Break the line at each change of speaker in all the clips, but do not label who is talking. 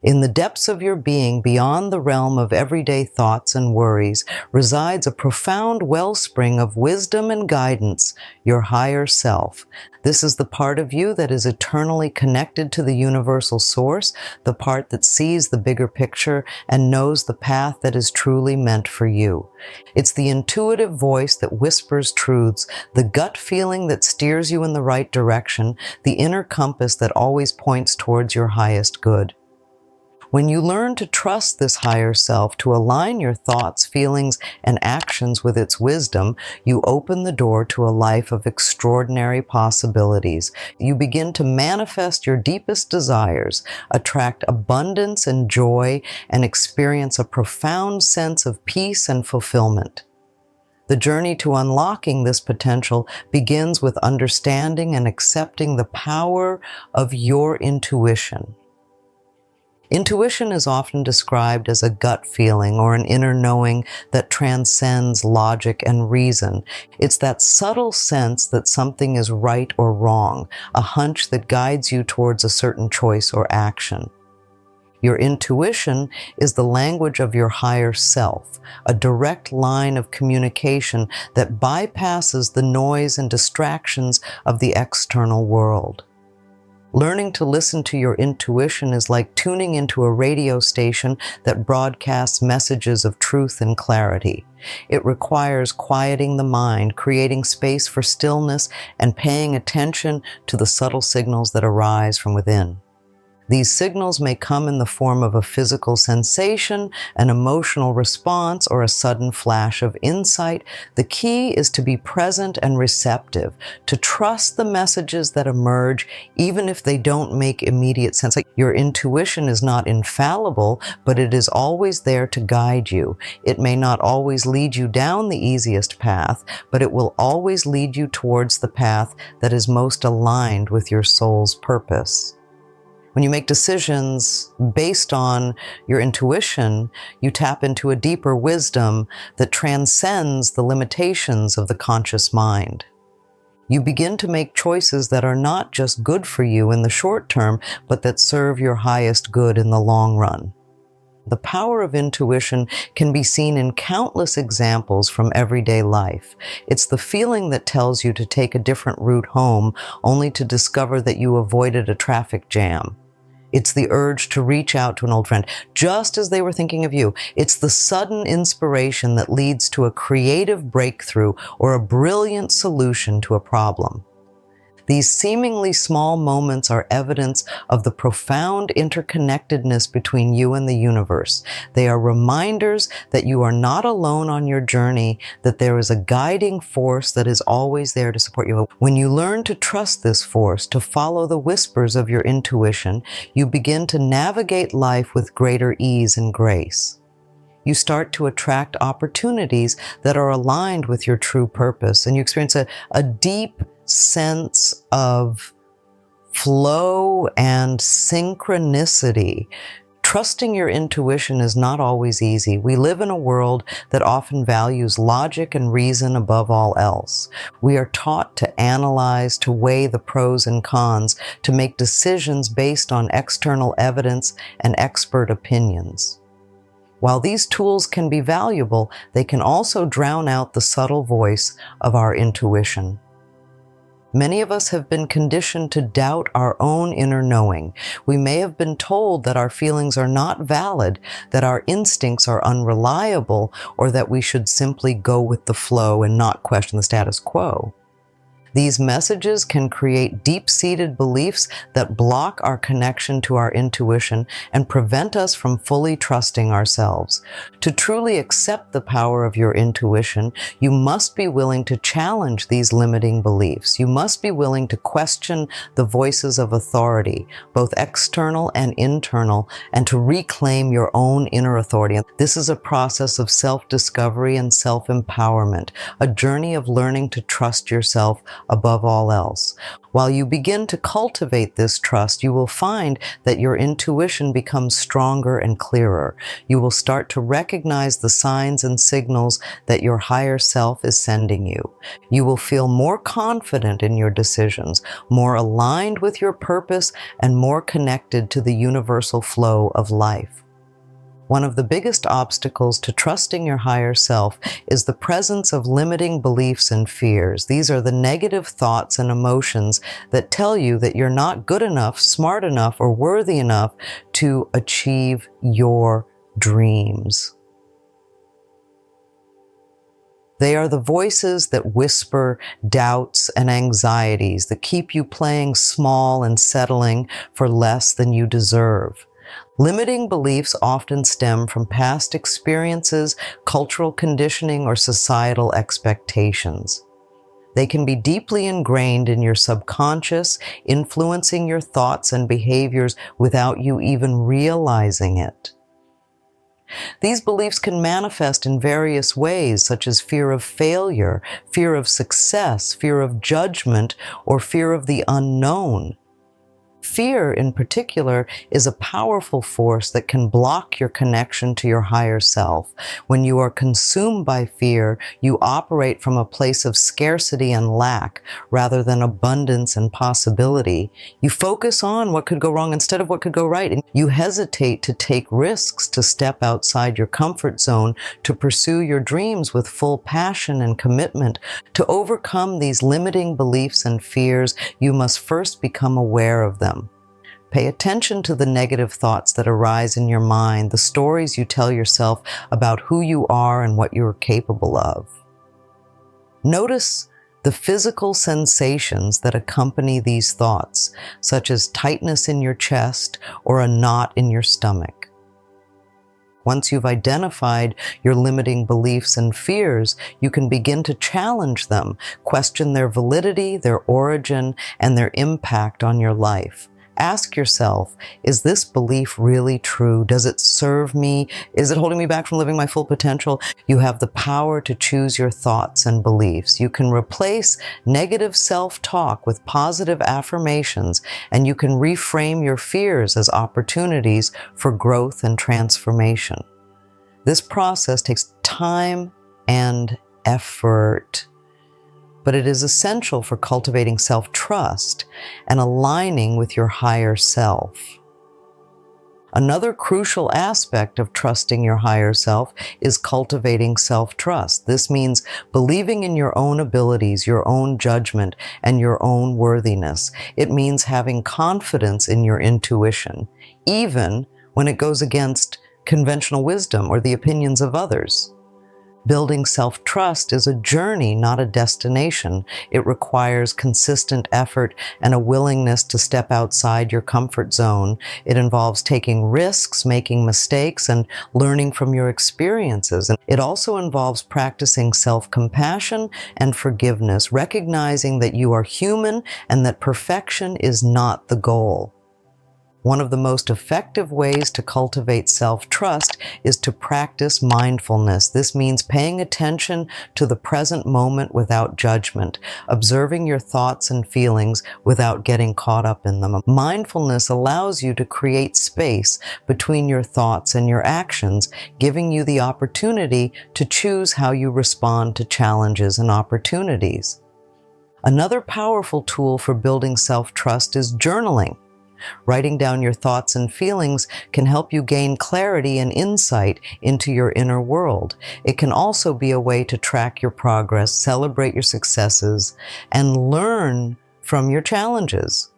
In the depths of your being, beyond the realm of everyday thoughts and worries, resides a profound wellspring of wisdom and guidance, your higher self. This is the part of you that is eternally connected to the universal source, the part that sees the bigger picture and knows the path that is truly meant for you. It's the intuitive voice that whispers truths, the gut feeling that steers you in the right direction, the inner compass that always points towards your highest good. When you learn to trust this higher self, to align your thoughts, feelings, and actions with its wisdom, you open the door to a life of extraordinary possibilities. You begin to manifest your deepest desires, attract abundance and joy, and experience a profound sense of peace and fulfillment. The journey to unlocking this potential begins with understanding and accepting the power of your intuition. Intuition is often described as a gut feeling or an inner knowing that transcends logic and reason. It's that subtle sense that something is right or wrong, a hunch that guides you towards a certain choice or action. Your intuition is the language of your higher self, a direct line of communication that bypasses the noise and distractions of the external world. Learning to listen to your intuition is like tuning into a radio station that broadcasts messages of truth and clarity. It requires quieting the mind, creating space for stillness, and paying attention to the subtle signals that arise from within. These signals may come in the form of a physical sensation, an emotional response, or a sudden flash of insight. The key is to be present and receptive, to trust the messages that emerge, even if they don't make immediate sense. Like, your intuition is not infallible, but it is always there to guide you. It may not always lead you down the easiest path, but it will always lead you towards the path that is most aligned with your soul's purpose. When you make decisions based on your intuition, you tap into a deeper wisdom that transcends the limitations of the conscious mind. You begin to make choices that are not just good for you in the short term, but that serve your highest good in the long run. The power of intuition can be seen in countless examples from everyday life. It's the feeling that tells you to take a different route home, only to discover that you avoided a traffic jam. It's the urge to reach out to an old friend, just as they were thinking of you. It's the sudden inspiration that leads to a creative breakthrough or a brilliant solution to a problem. These seemingly small moments are evidence of the profound interconnectedness between you and the universe. They are reminders that you are not alone on your journey, that there is a guiding force that is always there to support you. When you learn to trust this force, to follow the whispers of your intuition, you begin to navigate life with greater ease and grace. You start to attract opportunities that are aligned with your true purpose, and you experience a deep sense of flow and synchronicity. Trusting your intuition is not always easy. We live in a world that often values logic and reason above all else. We are taught to analyze, to weigh the pros and cons, to make decisions based on external evidence and expert opinions. While these tools can be valuable, they can also drown out the subtle voice of our intuition. Many of us have been conditioned to doubt our own inner knowing. We may have been told that our feelings are not valid, that our instincts are unreliable, or that we should simply go with the flow and not question the status quo. These messages can create deep-seated beliefs that block our connection to our intuition and prevent us from fully trusting ourselves. To truly accept the power of your intuition, you must be willing to challenge these limiting beliefs. You must be willing to question the voices of authority, both external and internal, and to reclaim your own inner authority. This is a process of self-discovery and self-empowerment, a journey of learning to trust yourself, above all else. While you begin to cultivate this trust, you will find that your intuition becomes stronger and clearer. You will start to recognize the signs and signals that your higher self is sending you. You will feel more confident in your decisions, more aligned with your purpose, and more connected to the universal flow of life. One of the biggest obstacles to trusting your higher self is the presence of limiting beliefs and fears. These are the negative thoughts and emotions that tell you that you're not good enough, smart enough, or worthy enough to achieve your dreams. They are the voices that whisper doubts and anxieties that keep you playing small and settling for less than you deserve. Limiting beliefs often stem from past experiences, cultural conditioning, or societal expectations. They can be deeply ingrained in your subconscious, influencing your thoughts and behaviors without you even realizing it. These beliefs can manifest in various ways, such as fear of failure, fear of success, fear of judgment, or fear of the unknown. Fear, in particular, is a powerful force that can block your connection to your higher self. When you are consumed by fear, you operate from a place of scarcity and lack rather than abundance and possibility. You focus on what could go wrong instead of what could go right, and you hesitate to take risks, to step outside your comfort zone, to pursue your dreams with full passion and commitment. To overcome these limiting beliefs and fears, you must first become aware of them. Pay attention to the negative thoughts that arise in your mind, the stories you tell yourself about who you are and what you are capable of. Notice the physical sensations that accompany these thoughts, such as tightness in your chest or a knot in your stomach. Once you've identified your limiting beliefs and fears, you can begin to challenge them, question their validity, their origin, and their impact on your life. Ask yourself, is this belief really true? Does it serve me? Is it holding me back from living my full potential? You have the power to choose your thoughts and beliefs. You can replace negative self-talk with positive affirmations, and you can reframe your fears as opportunities for growth and transformation. This process takes time and effort, but it is essential for cultivating self-trust and aligning with your higher self. Another crucial aspect of trusting your higher self is cultivating self-trust. This means believing in your own abilities, your own judgment, and your own worthiness. It means having confidence in your intuition, even when it goes against conventional wisdom or the opinions of others. Building self-trust is a journey, not a destination. It requires consistent effort and a willingness to step outside your comfort zone. It involves taking risks, making mistakes, and learning from your experiences. And it also involves practicing self-compassion and forgiveness, recognizing that you are human and that perfection is not the goal. One of the most effective ways to cultivate self-trust is to practice mindfulness. This means paying attention to the present moment without judgment, observing your thoughts and feelings without getting caught up in them. Mindfulness allows you to create space between your thoughts and your actions, giving you the opportunity to choose how you respond to challenges and opportunities. Another powerful tool for building self-trust is journaling. Writing down your thoughts and feelings can help you gain clarity and insight into your inner world. It can also be a way to track your progress, celebrate your successes, and learn from your challenges.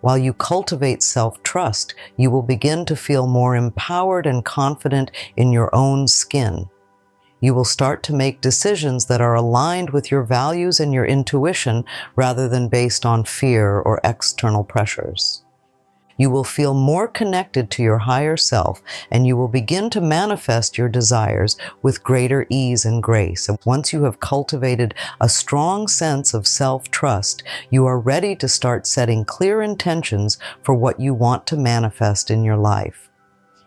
While you cultivate self-trust, you will begin to feel more empowered and confident in your own skin. You will start to make decisions that are aligned with your values and your intuition rather than based on fear or external pressures. You will feel more connected to your higher self, and you will begin to manifest your desires with greater ease and grace. And once you have cultivated a strong sense of self-trust, you are ready to start setting clear intentions for what you want to manifest in your life.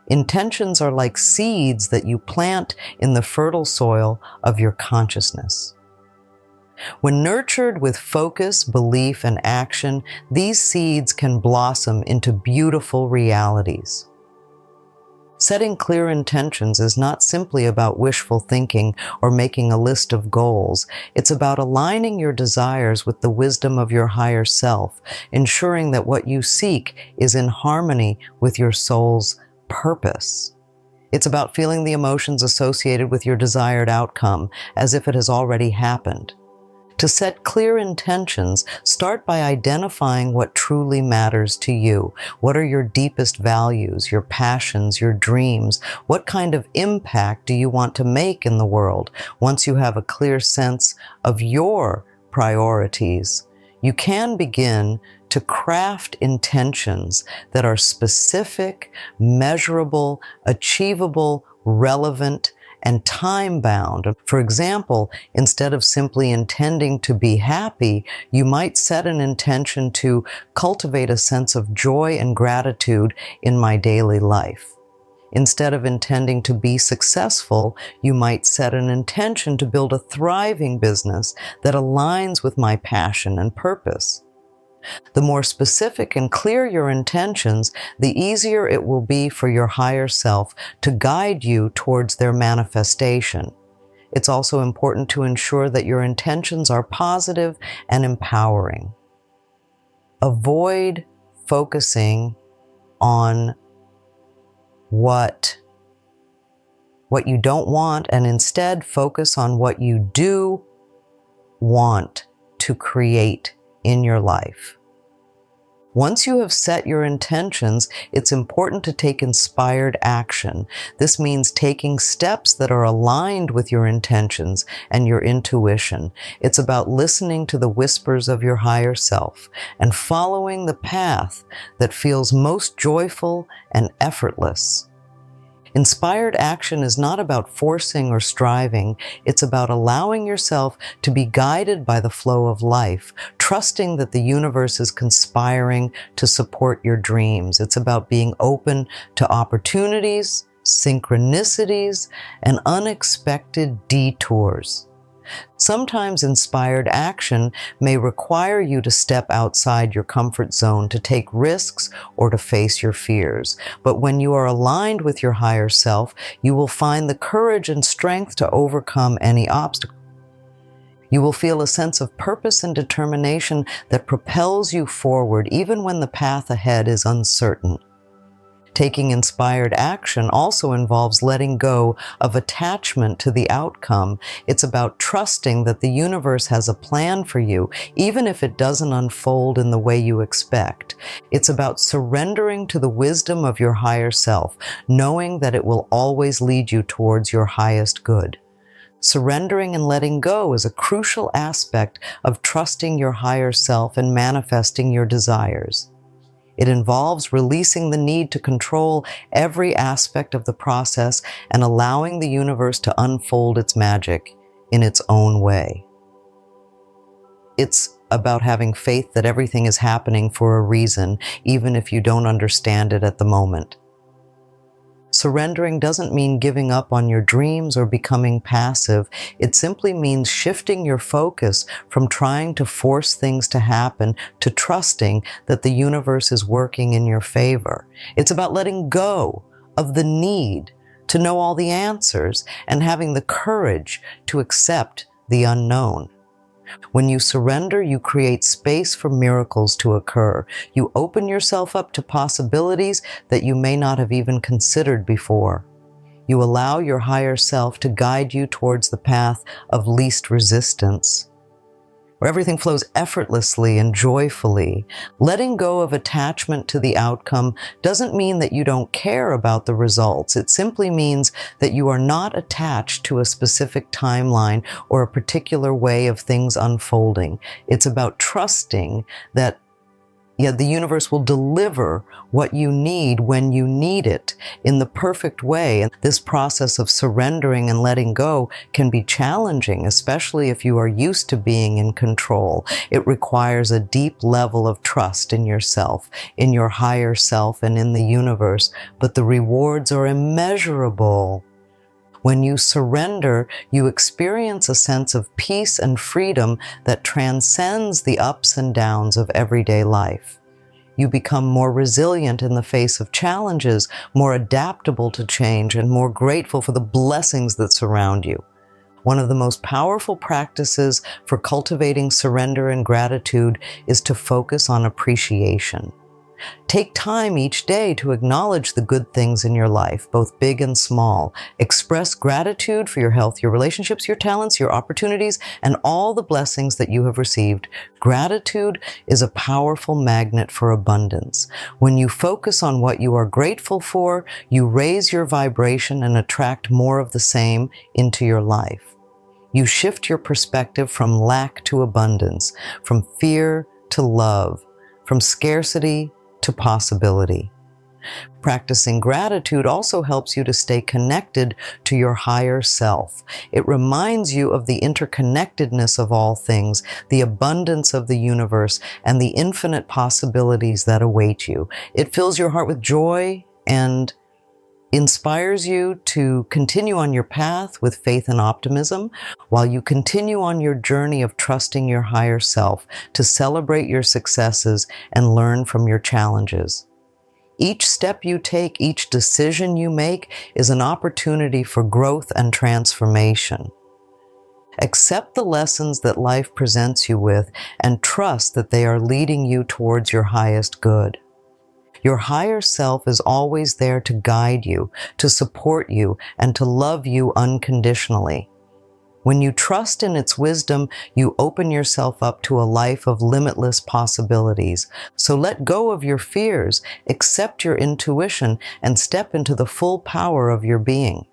Intentions are like seeds that you plant in the fertile soil of your consciousness. When nurtured with focus, belief, and action, these seeds can blossom into beautiful realities. Setting clear intentions is not simply about wishful thinking or making a list of goals. It's about aligning your desires with the wisdom of your higher self, ensuring that what you seek is in harmony with your soul's purpose. It's about feeling the emotions associated with your desired outcome as if it has already happened. To set clear intentions, start by identifying what truly matters to you. What are your deepest values, your passions, your dreams? What kind of impact do you want to make in the world? Once you have a clear sense of your priorities, you can begin to craft intentions that are specific, measurable, achievable, relevant, and time-bound. For example, instead of simply intending to be happy, you might set an intention to cultivate a sense of joy and gratitude in my daily life. Instead of intending to be successful, you might set an intention to build a thriving business that aligns with my passion and purpose. The more specific and clear your intentions, the easier it will be for your higher self to guide you towards their manifestation. It's also important to ensure that your intentions are positive and empowering. Avoid focusing on what you don't want, and instead focus on what you do want to create in your life. Once you have set your intentions, it's important to take inspired action. This means taking steps that are aligned with your intentions and your intuition. It's about listening to the whispers of your higher self and following the path that feels most joyful and effortless. Inspired action is not about forcing or striving. It's about allowing yourself to be guided by the flow of life, trusting that the universe is conspiring to support your dreams. It's about being open to opportunities, synchronicities, and unexpected detours. Sometimes inspired action may require you to step outside your comfort zone, to take risks, or to face your fears. But when you are aligned with your higher self, you will find the courage and strength to overcome any obstacle. You will feel a sense of purpose and determination that propels you forward even when the path ahead is uncertain. Taking inspired action also involves letting go of attachment to the outcome. It's about trusting that the universe has a plan for you, even if it doesn't unfold in the way you expect. It's about surrendering to the wisdom of your higher self, knowing that it will always lead you towards your highest good. Surrendering and letting go is a crucial aspect of trusting your higher self and manifesting your desires. It involves releasing the need to control every aspect of the process and allowing the universe to unfold its magic in its own way. It's about having faith that everything is happening for a reason, even if you don't understand it at the moment. Surrendering doesn't mean giving up on your dreams or becoming passive. It simply means shifting your focus from trying to force things to happen to trusting that the universe is working in your favor. It's about letting go of the need to know all the answers and having the courage to accept the unknown. When you surrender, you create space for miracles to occur. You open yourself up to possibilities that you may not have even considered before. You allow your higher self to guide you towards the path of least resistance, where everything flows effortlessly and joyfully. Letting go of attachment to the outcome doesn't mean that you don't care about the results. It simply means that you are not attached to a specific timeline or a particular way of things unfolding. It's about trusting that the universe will deliver what you need when you need it in the perfect way. And this process of surrendering and letting go can be challenging, especially if you are used to being in control. It requires a deep level of trust in yourself, in your higher self, and in the universe, but the rewards are immeasurable. When you surrender, you experience a sense of peace and freedom that transcends the ups and downs of everyday life. You become more resilient in the face of challenges, more adaptable to change, and more grateful for the blessings that surround you. One of the most powerful practices for cultivating surrender and gratitude is to focus on appreciation. Take time each day to acknowledge the good things in your life, both big and small. Express gratitude for your health, your relationships, your talents, your opportunities, and all the blessings that you have received. Gratitude is a powerful magnet for abundance. When you focus on what you are grateful for, you raise your vibration and attract more of the same into your life. You shift your perspective from lack to abundance, from fear to love, from scarcity to possibility. Practicing gratitude also helps you to stay connected to your higher self. It reminds you of the interconnectedness of all things, the abundance of the universe, and the infinite possibilities that await you. It fills your heart with joy and inspires you to continue on your path with faith and optimism, while you continue on your journey of trusting your higher self to celebrate your successes and learn from your challenges. Each step you take, each decision you make, is an opportunity for growth and transformation. Accept the lessons that life presents you with and trust that they are leading you towards your highest good. Your higher self is always there to guide you, to support you, and to love you unconditionally. When you trust in its wisdom, you open yourself up to a life of limitless possibilities. So let go of your fears, accept your intuition, and step into the full power of your being.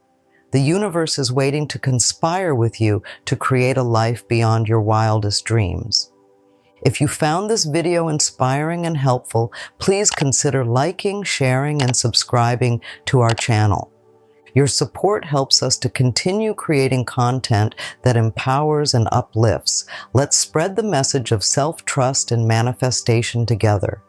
The universe is waiting to conspire with you to create a life beyond your wildest dreams. If you found this video inspiring and helpful, please consider liking, sharing, and subscribing to our channel. Your support helps us to continue creating content that empowers and uplifts. Let's spread the message of self-trust and manifestation together.